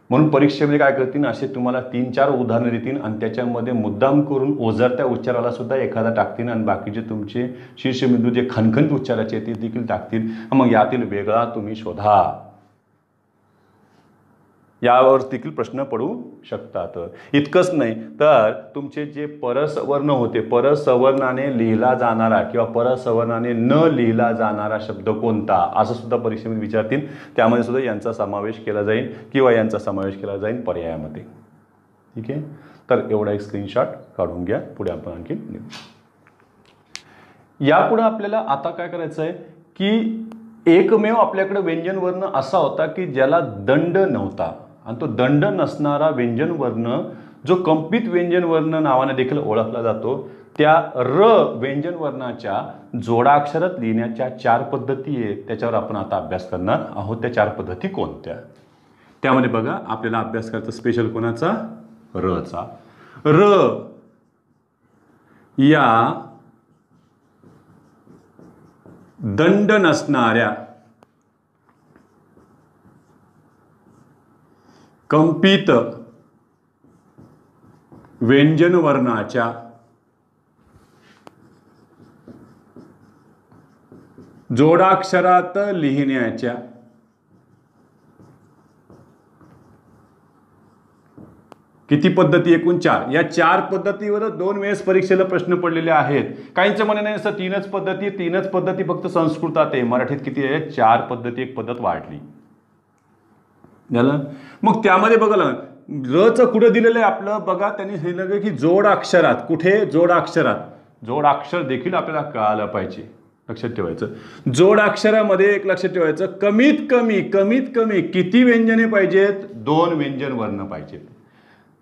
म्हणून परीक्षेमध्ये काय करतील असे तुम्हाला 3-4 उदाहरणं देतील आणि त्याच्यामध्ये मुद्दाम करून ओझरत्या उच्चाराला सुद्धा एखादा टाकतील आणि बाकीचे तुमचे शीर्षबिंदू जे खणखणीत उच्चाराचे ते देखील टाकतील. मग यातील वेगळा तुम्ही शोधा. यावर देखील प्रश्न पडू शकतात. इतकंच नाही तर तुमचे जे परसवर्ण होते परसवर्णाने लिहिला जाणारा किंवा परसवर्णाने न लिहिला जाणारा शब्द कोणता असं सुद्धा परीक्षेमध्ये विचारतील. त्यामध्ये सुद्धा यांचा समावेश केला जाईल किंवा यांचा समावेश केला जाईल पर्यायामध्ये. ठीक आहे. तर एवढा एक स्क्रीनशॉट काढून घ्या. पुढे आपण आणखी यापुढे आपल्याला आता काय करायचं आहे की एकमेव आपल्याकडे व्यंजन वर्ण असा होता की ज्याला दंड नव्हता, आणि तो दंड नसणारा व्यंजन वर्ण जो कंपित व्यंजन वर्ण नावाने देखील ओळखला जातो, त्या र व्यंजन वर्णाच्या जोडाक्षरात लिहिण्याच्या 4 पद्धती आहेत. त्याच्यावर आपण आता अभ्यास करणार आहोत. त्या 4 पद्धती कोणत्या? त्यामध्ये बघा, आपल्याला अभ्यास करायचा स्पेशल कोणाचा? रचा. र या दंड नसणाऱ्या कंपित व्यंजन वर्णाच्या जोडाक्षरात लिहिण्याच्या किती पद्धती? एकूण 4. या 4 पद्धतीवर 2 वेळेस परीक्षेला प्रश्न पडलेले आहेत. काहींचं म्हणणं नाही असं 3च पद्धती, 3च पद्धती फक्त संस्कृतात आहे. मराठीत किती आहे? 4 पद्धती, 1 पद्धत वाढली. झालं. मग त्यामध्ये बघा रचं कुठं दिलेलं आहे आपलं? बघा, त्यांनी सांगितलं की जोड अक्षरात. कुठे? जोड अक्षरात. जोड अक्षर देखील आपल्याला कळायला पाहिजे, लक्षात ठेवायचं. जोड अक्षरामध्ये एक लक्षात ठेवायचं, कमीत कमी किती व्यंजने पाहिजेत? 2 व्यंजन वर्ण पाहिजेत.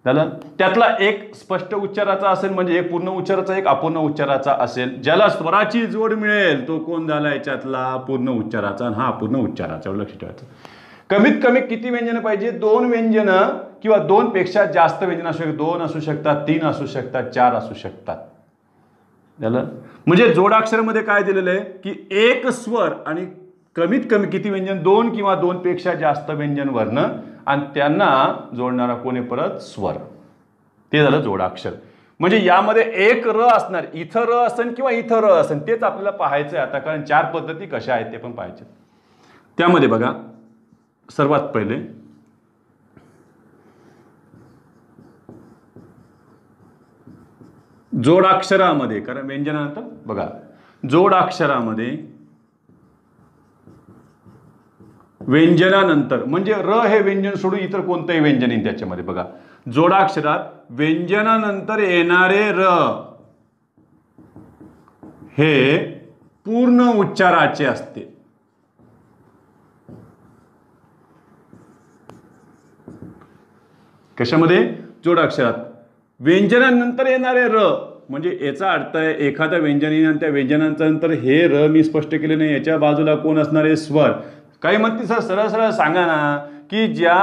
झालं. त्यातला एक स्पष्ट उच्चाराचा असेल, म्हणजे एक पूर्ण उच्चाराचा, एक अपूर्ण उच्चाराचा असेल. ज्याला स्वराची जोड मिळेल तो कोण झाला याच्यातला? पूर्ण उच्चाराचा, आणि हा अपूर्ण उच्चाराचा. लक्षात ठेवायचं. कमीत कमी किती व्यंजन पाहिजे? 2 व्यंजन किंवा 2 पेक्षा जास्त व्यंजन असू शकतात. 2 असू शकतात, 3 असू शकतात, 4 असू शकतात. झालं. म्हणजे जोडाक्षरामध्ये काय दिलेलं आहे की एक स्वर आणि कमीत कमी किती व्यंजन? 2 किंवा 2 पेक्षा जास्त व्यंजन वर्ण, आणि त्यांना जोडणारा कोणी? परत स्वर. ते झालं जोडाक्षर. म्हणजे यामध्ये एक र असणार, इथं र असेल किंवा इथं र असेल, तेच आपल्याला पाहायचं आहे आता, कारण 4 पद्धती कशा आहेत ते पण पाहायचे. त्यामध्ये बघा, सर्वात पहिले जोडाक्षरामध्ये, कारण व्यंजनानंतर बघा, जोडाक्षरामध्ये व्यंजनानंतर म्हणजे र हे व्यंजन सोडून इतर कोणतंही व्यंजन येईल त्याच्यामध्ये. बघा, जोडाक्षरात व्यंजनानंतर येणारे र हे पूर्ण उच्चाराचे असते. कशामध्ये? जोडाक्षरात व्यंजनानंतर येणारे र, म्हणजे याचा अर्थ आहे एखाद्या व्यंजनानंतर त्या व्यंजनानंतर हे र मी स्पष्ट केले नाही, याच्या बाजूला कोण असणार आहे? स्वर. काही म्हणते सर सरळ सरळ सांगा ना की ज्या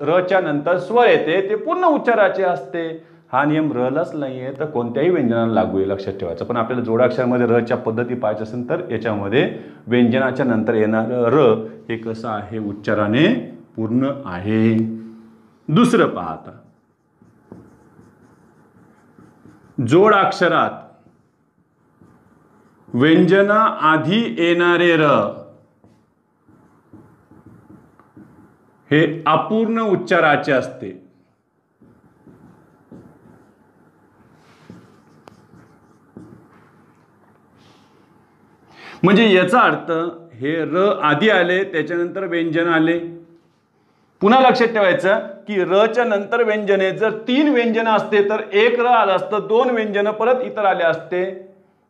रच्या नंतर स्वर येते ते पूर्ण उच्चाराचे असते. हा नियम रलाच नाहीये, तर कोणत्याही व्यंजनाला लागू आहे, लक्षात ठेवायचं. पण आपल्याला जोडाक्षरामध्ये रच्या पद्धती पाहायच्या असेल तर याच्यामध्ये व्यंजनाच्या नंतर येणारं र हे कसं आहे? उच्चाराने पूर्ण आहे. दुसरं पहा आता, जोडाक्षरात व्यंजना आधी येणारे र हे अपूर्ण उच्चाराचे असते. म्हणजे याचा अर्थ हे र आधी आले, त्याच्यानंतर व्यंजन आले. पुन्हा लक्षात ठेवायचं की र च्या नंतर व्यंजने, जर 3 व्यंजन असते तर एक र आलं असतं, 2 व्यंजन परत इतर आले असते.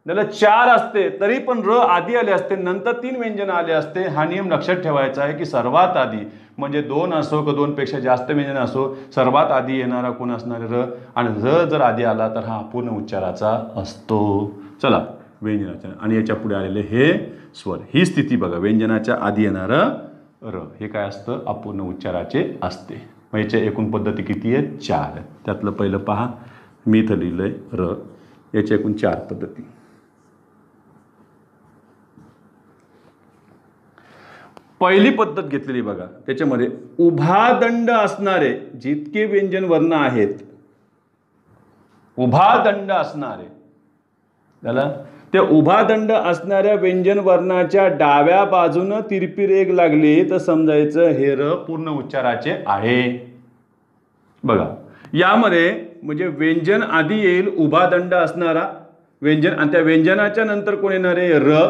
त्याला 4 असते तरी पण र आधी आले असते, नंतर 3 व्यंजन आले असते. हा नियम लक्षात ठेवायचा आहे की सर्वात आधी म्हणजे 2 असो किंवा 2 पेक्षा जास्त व्यंजन असो, सर्वात आधी येणारा कोण असणार? र. आणि र जर आधी आला तर हा अपूर्ण उच्चाराचा असतो. चला, व्यंजनाच्या आणि याच्या पुढे आलेले हे स्वर, ही स्थिती बघा. व्यंजनाच्या आधी येणारं र हे काय असतं? अपूर्ण उच्चाराचे असते. मग याच्या एकूण पद्धती किती आहेत? 4. त्यातलं पहिलं पहा, मी इथं लिहिलंय र. याच्या एकूण 4 पद्धती. पहिली पद्धत घेतलेली बघा, त्याच्यामध्ये उभा दंड असणारे जितके व्यंजन वर्ण आहेत, उभा दंड असणारे, त्याला त्या उभा दंड असणाऱ्या व्यंजन वर्णाच्या डाव्या बाजूनं तिरपी रेघ लागली तर समजायचं हे र पूर्ण उच्चाराचे आहे. बघा, यामध्ये म्हणजे व्यंजन आधी येईल उभा दंड असणारा व्यंजन, आणि त्या व्यंजनाच्या नंतर कोण येणार आहे? र.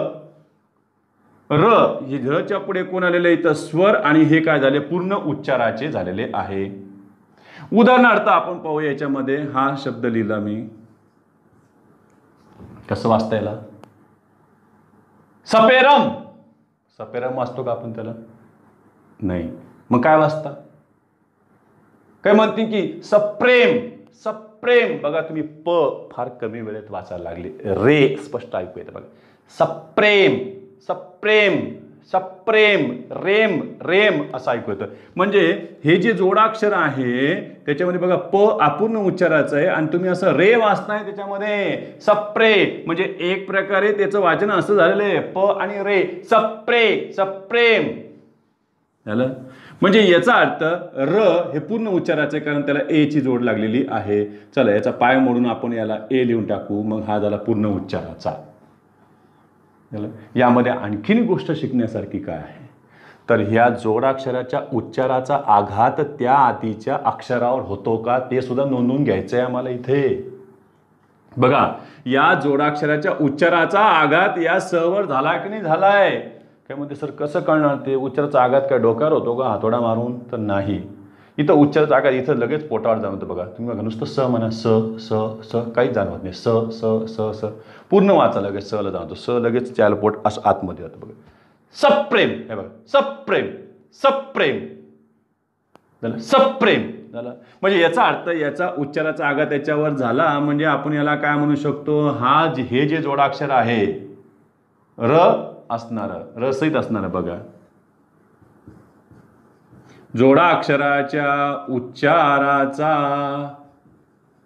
र हे रच्या पुढे कोण आलेलं आहे? तर स्वर, आणि हे काय झाले? पूर्ण उच्चाराचे झालेले आहे. उदाहरणार्थ आपण पाहूया, याच्यामध्ये हा शब्द लिहिला मी, कसं वाचता याला? सपेरम. सपेराम वाचतो का आपण त्याला? नाही. मग काय वाचता? काय म्हणते की सप्रेम. सप्रेम बघा तुम्ही प फार कमी वेळेत वाचायला लागले, रे स्पष्ट ऐकू येतं बघा. सप्रेम सप्रेम सप्रेम रेम रेम असं ऐकू येतं. म्हणजे हे जे जोडाक्षर आहे त्याच्यामध्ये बघा प अपूर्ण उच्चाराचं आहे आणि तुम्ही असं रे वाचताय त्याच्यामध्ये सप्रे, म्हणजे एक प्रकारे त्याचं वाचन असं झालेलं आहे प आणि रे, सप्रे सप्रेम झालं. म्हणजे याचा अर्थ र हे पूर्ण उच्चाराचं आहे कारण त्याला ए ची जोड लागलेली आहे. चला याचा पाय मोडून आपण याला ए लिहून टाकू, मग हा झाला पूर्ण उच्चाराचा. यामध्ये आणखीन गोष्ट शिकण्यासारखी काय आहे तर ह्या जोडाक्षराच्या उच्चाराचा आघात त्या आधीच्या अक्षरावर होतो का ते सुद्धा नोंदवून घ्यायचंय आम्हाला इथे. बघा या जोडाक्षराच्या उच्चाराचा आघात या स वर झाला की नाही झालाय. काय म्हणते सर कसं कळणार ते? उच्चाराचा आघात काय डोक्यावर होतो का हातोडा मारून? तर नाही. इथं उच्चाराचा आघात इथं लगेच पोटावर जाणवतं बघा. तुम्ही बघा नुसतं स म्हणा, स स स काहीच जाणवत नाही. स स स स पूर्ण वाचा लगेच स ला जाणवतो. स लगेच त्याला पोट असं आतमध्ये जातं बघा. सप्रेम हे बघा सप्रेम सप्रेम झालं, सप्रेम झालं. म्हणजे याचा अर्थ याचा उच्चाराचा आघात त्याच्यावर झाला म्हणजे आपण याला काय म्हणू शकतो? हे जे जोडाक्षर आहे र असणार, रसहित असणार बघा. जोडाक्षराच्या उच्चाराचा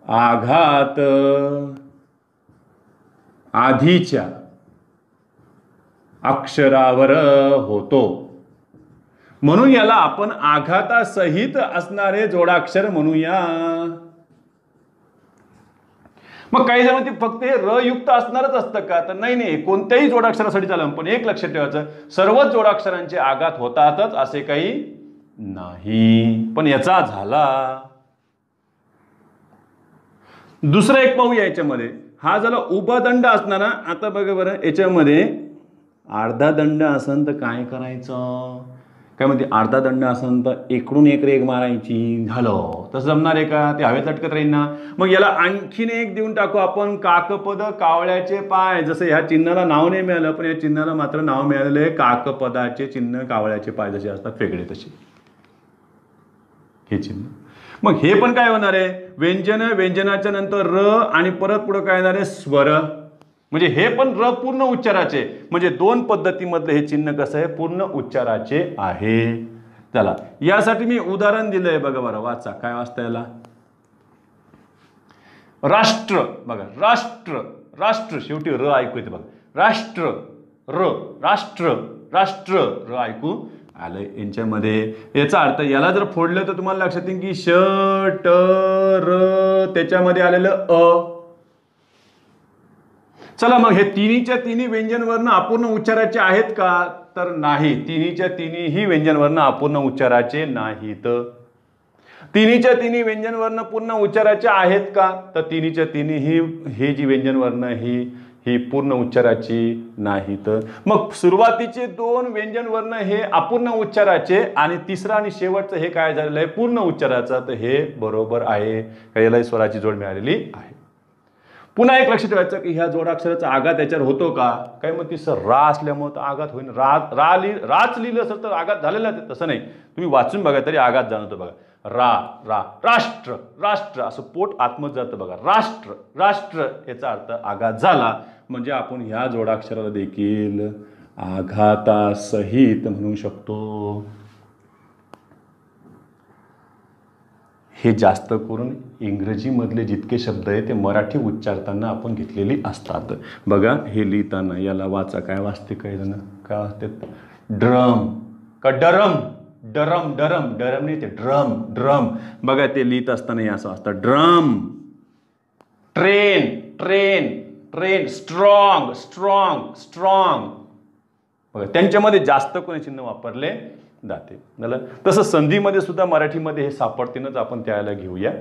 आघात आधीच्या अक्षरावर होतो म्हणून याला आपण आघातासहित असणारे जोडाक्षर म्हणूया. मग काही जण म्हणते फक्त हे र युक्त असणारच असतं का? तर नाही नाही, कोणत्याही जोडाक्षरासाठी चालेल. पण एक लक्षात ठेवायचं, सर्वच जोडाक्षरांचे आघात होतातच असे काही नाही. पण याचा झाला. दुसरं एक पाहूया याच्यामध्ये. हा झाला उभा दंड असणारा. आता बघा बरं याच्यामध्ये अर्धा दंड असेल तर काय करायचं? काय म्हणते अर्धा दंड असेल तर इकडून एक रेग मारायची, झालं. तसं जमणार आहे का? ते हवेत लटकत राहील ना. मग याला आणखीन एक देऊन टाकू आपण, काकपद कावळ्याचे पाय. जसं ह्या चिन्हाला नाव नाही मिळालं पण या चिन्हाला मात्र नाव मिळालेलं आहे काकपदाचे चिन्ह, कावळ्याचे पाय जसे असतात वेगळे तसे हे चिन्ह. मग हे पण काय होणार आहे? व्यंजन, व्यंजनाच्या नंतर र आणि परत पुढे काय येणार आहे? स्वर. म्हणजे हे पण र पूर्ण उच्चाराचे. म्हणजे दोन पद्धतीमधलं हे चिन्ह कसं आहे? पूर्ण उच्चाराचे आहे. चला यासाठी मी उदाहरण दिलंय बघा बरं, वाचा काय वाचता याला. राष्ट्र बघा, राष्ट्र राष्ट्र शेवटी र ऐकू येते बघा. राष्ट्र र, राष्ट्र राष्ट्र र ऐकू आलंय यांच्यामध्ये. याचा अर्थ याला जर फोडलं तर तुम्हाला लक्षात येईल की श ट र त्याच्यामध्ये आलेलं अ. चला मग हे तिन्हीच्या तिन्ही व्यंजन वर्ण अपूर्ण उच्चाराचे आहेत का? तर नाही. तिन्हीच्या तिन्ही व्यंजन वर्ण अपूर्ण उच्चाराचे नाहीत. तिन्हीच्या तिन्ही व्यंजन वर्ण पूर्ण उच्चाराचे आहेत का? तर तिन्हीच्या तिन्ही हे जी व्यंजन वर्ण ही पूर्ण उच्चाराची नाहीत. मग सुरुवातीचे दोन व्यंजन वर्ण हे अपूर्ण उच्चाराचे आणि तिसरा आणि शेवटचं हे काय झालेलं आहे? पूर्ण उच्चाराचं. तर हे बरोबर आहे. याला स्वराची जोड मिळालेली आहे. पुन्हा एक लक्ष ठेवायचं की ह्या जोडाक्षराचा आघात त्याच्यावर होतो का? काय मग ती सर रा असल्यामुळे तर आघात होईल. राच लिहिलं असेल तर आघात झालेला आहे. तसं नाही, तुम्ही वाचून बघा तरी आघात जाणवतो बघा. रा रा राष्ट्र राष्ट्र असं पोट आतमध्ये जातं बघा. राष्ट्र राष्ट्र याचा अर्थ आघात झाला म्हणजे आपण ह्या जोडाक्षराला देखील आघातासहित म्हणू शकतो. हे जास्त करून इंग्रजीमधले जितके शब्द आहेत ते मराठी उच्चारताना आपण घेतलेली असतात. बघा हे लिहिताना याला वाचा, काय वाचते काही जण काय वाचते? ड्रम का डरम? डरम डरम डरम नाही ते ड्रम ड्रम. बघा ते लिहित असताना हे असं असतं drum. Train train train. Strong strong strong. बघा त्यांच्यामध्ये जास्त कोणी चिन्ह वापरले जाते. तसं संधीमध्ये सुद्धा मराठीमध्ये हे सापडतीनच आपण त्याला घेऊया.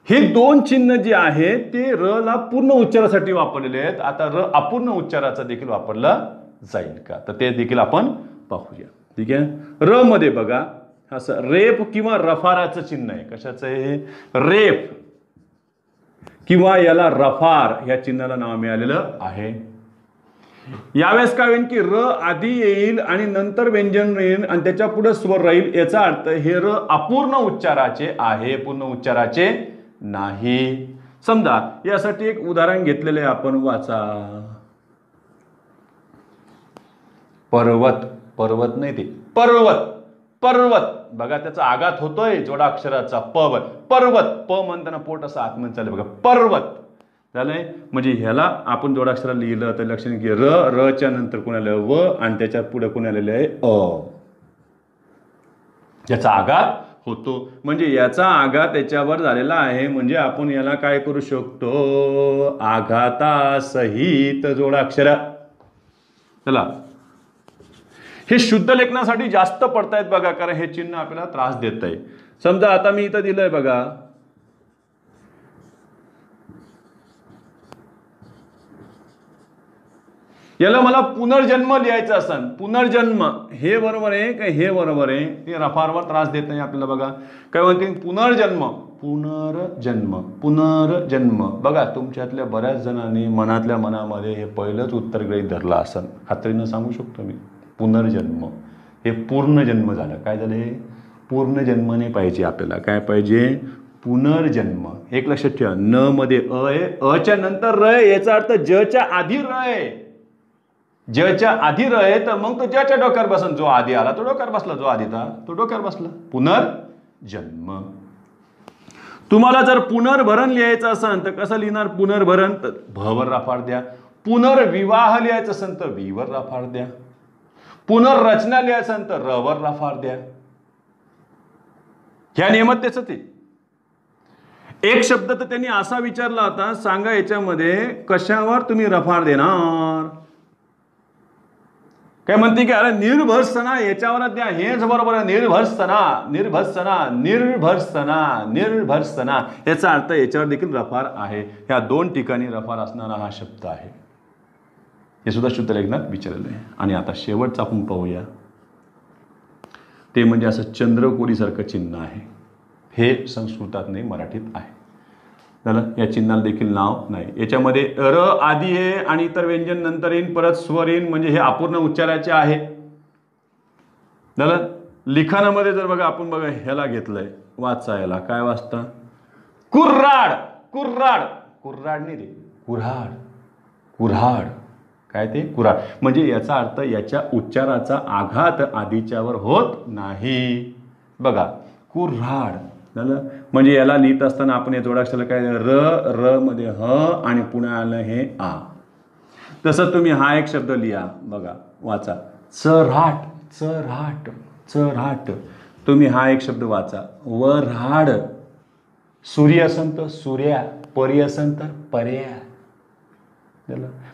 हे दोन चिन्ह जे आहे ते र ला पूर्ण उच्चारासाठी वापरलेले आहेत. आता र अपूर्ण उच्चाराचा देखील वापरला जाईल का? तर ते देखील आपण पाहूया. ठीक आहे. र मध्ये बघा असं रेप किंवा रफाराचं चिन्ह आहे. कशाचं आहे? रेप किंवा याला रफार या चिन्हाला नाव मिळालेलं आहे. यावेळेस काय होईल की र आधी येईल आणि नंतर व्यंजन येईल आणि त्याच्या पुढे स्वर राहील, याचा अर्थ हे र अपूर्ण उच्चाराचे आहे, पूर्ण उच्चाराचे नाही. समजा यासाठी एक उदाहरण घेतलेले आपण, वाचा. पर्वत, पर्वत नाही ते पर्वत, पर्वत. बघा त्याचा आघात होतोय जोडाक्षराचा प, पर्वत. प म्हणताना पोट असं आतमध्ये चाललंय बघा, पर्वत झालंय. म्हणजे ह्याला आपण जोडाक्षराला लिहिलं तर लक्षात घे, र, र च्या नंतर कोण आलं व आणि त्याच्या पुढे कोण आलेलं आहे अ. याचा आघात होतो, म्हणजे याचा आघात याच्यावर झालेला आहे, म्हणजे आपण याला काय करू शकतो, आघातासहित जोडाक्षर. चला, हे शुद्ध लेखनासाठी जास्त पडतायत बघा, कारण हे चिन्ह आपल्याला त्रास देत आहे. समजा आता मी इथं दिलंय बघा, याला मला पुनर्जन्म लिहायचं असेल, पुनर्जन्म हे बरोबर आहे का हे बरोबर आहे, ते रफारवर त्रास देत नाही आपल्याला. बघा काय म्हणते, पुनर्जन्म, पुनर्जन्म, पुनर्जन्म. बघा तुमच्यातल्या बऱ्याच जणांनी मनातल्या मनामध्ये हे पहिलंच उत्तर गृहीत धरलं असेल, खात्रीनं सांगू शकतो मी. पुनर्जन्म हे पूर्णजन्म झालं. काय झालं, हे पूर्णजन्म नाही पाहिजे आपल्याला, काय पाहिजे, पुनर्जन्म. एक लक्षात ठेवा, न मध्ये अ आहे, अ च्या नंतर र आहे, याचा अर्थ ज च्या आधी र आहे, ज च्या आधी र आहे, तर मग तो ज्याच्या डोक्यावर बसन, जो आधी आला तो डोक्यावर बसला, जो आधी था तो डोक्यावर बसला, पुनर्जन्म. तुम्हाला जर पुनर्भरण लिहायचं असेल तर कसं लिहिणार, पुनर्भरण तर भ वर राफाड द्या. पुनर्विवाह लिहायचं असेल तर वी वर राफाड द्या. पुनर्रचना लिहायचं असेल तर र वर राफाड द्या. ह्या नियमात त्याच ते एक शब्द तर त्यांनी असा विचारला होता, सांगा याच्यामध्ये कशावर तुम्ही रफाड देणार. काय म्हणते की अरे निर्भर्सना याच्यावर द्या, हेच बरोबर आहे, निर्भर्सना, निर्भर्सना, निर्भर्सना, निर्भर्सना. याचा अर्थ याच्यावर देखील रफार आहे. ह्या दोन ठिकाणी रफार असणारा हा शब्द आहे, हे सुद्धा शुद्ध लेखनात विचारलेलं आहे. आणि आता शेवटचं आपण पाहूया, ते म्हणजे असं चंद्रकोरीसारखं चिन्ह आहे. हे संस्कृतात नाही, मराठीत आहे. झालं, या चिन्हाला देखील नाव नाही. याच्यामध्ये र आधी आहे आणि इतर व्यंजन नंतर येईन, परत स्वर येईन, म्हणजे हे अपूर्ण उच्चाराचे आहे. झालं, लिखाणामध्ये जर बघा आपण बघा ह्याला घेतलंय, वाचा याला, काय वाचता, कुर्हाड, कुर्हाड, कुर्हाड नाही ते कुऱ्हाड, कुऱ्हाड. काय ते कुऱ्हाड. म्हणजे याचा अर्थ याच्या उच्चाराचा आघात आधीच्यावर होत नाही. बघा कुऱ्हाड झालं, म्हणजे याला लिहित असताना आपण या जोडाक्षराला काय, र, र मध्ये ह आणि पुन्हा आलं हे आ. तसं तुम्ही हा एक शब्द लिहा, बघा वाचा, चऱ्हाट, चऱ्हाट, चऱ्हाट. तुम्ही हा एक शब्द वाचा, वऱ्हाड. सूर्य असन तर सूर्या, परी असन तर पर्या.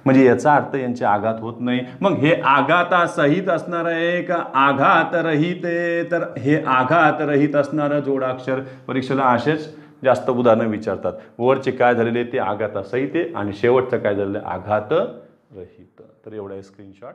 म्हणजे याचा अर्थ यांचे आघात होत नाही. मग हे आघातासहित असणार आहे का आघात रहित आहे, तर हे आघात रहित असणारं जोडाक्षर. परीक्षेला असेच जास्त उदाहरणं विचारतात. वरचे काय झालेले ते आघातासहित आहे आणि शेवटचं काय झालेलं आघात रहित. तर एवढा स्क्रीनशॉट